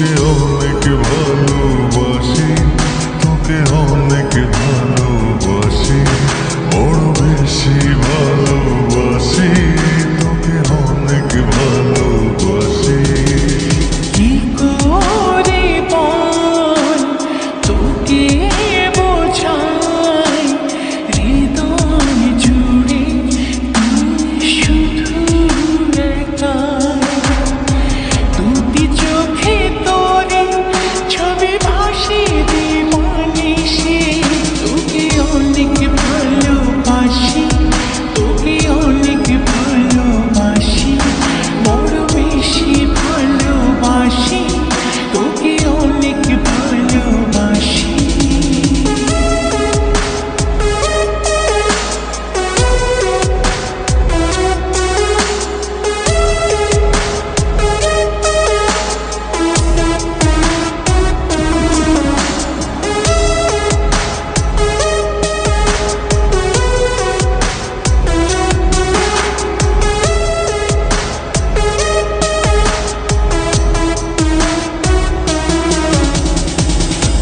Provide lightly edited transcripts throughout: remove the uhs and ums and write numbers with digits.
তোকে অনেক ভালোবাসি, তোকে অনেক ভালোবাসি, বড় বেশি ভালোবাসি, তোকে অনেক ভালোবাসি। কি করে বল তোকে বোঝাই, হৃদয় জুড়ে তুই শুধু একাই। দুটি চোখে তোরে ছবি ভাসে দিবানিশি, তোকে অনেক ভালোবাসি, তোকে অনেক ভালোবাসি, বড় বেশি ভালোবাসি, তোকে অনেক ভালোবাসি।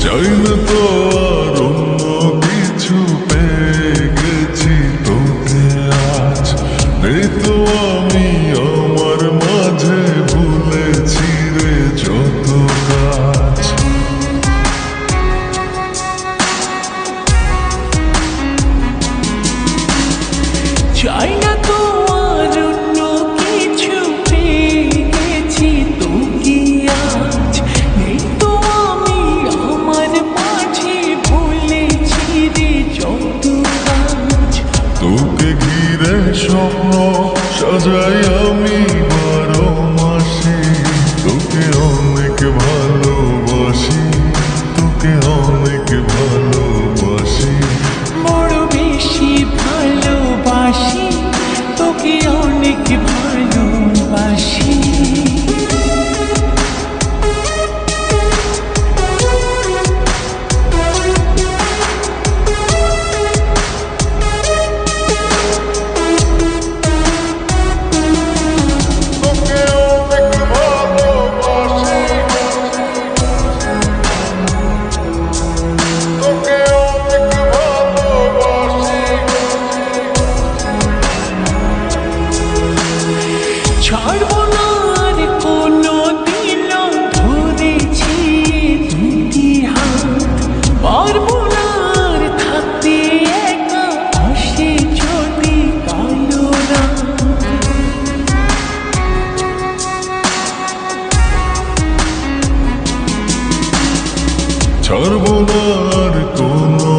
চাই না তো আর অন্য কিছু, পেয়ে গেছি তোকে আজ। নেই তো আমি আমার মাঝে, ভুলেছি রে যত কাজ। চাই না তো আর অন্য কিছু, পেয়ে গেছি তোকে আজ। নেই তো আমি আমার মাঝে, ভুলেছি রে যত কাজ। তোকে ঘিরে স্বপ্ন সাজাই আমি 12 মাসে, তোকে অনেক ভালোবাসি, তোকে অনেক ভালোবাসি, বড় বেশি ভালোবাসি, তোকে অনেক ভালোবাসি। তোকে অনেক ভালোবাসি, তোকে অনেক ভালোবাসি। ছাড়বো না আর কোনো দিন, ধরেছি দুটি হাত। পারবো না আর থাকতে একা, আসে যদি কালো রাত। ছাড়বো না আর কোনো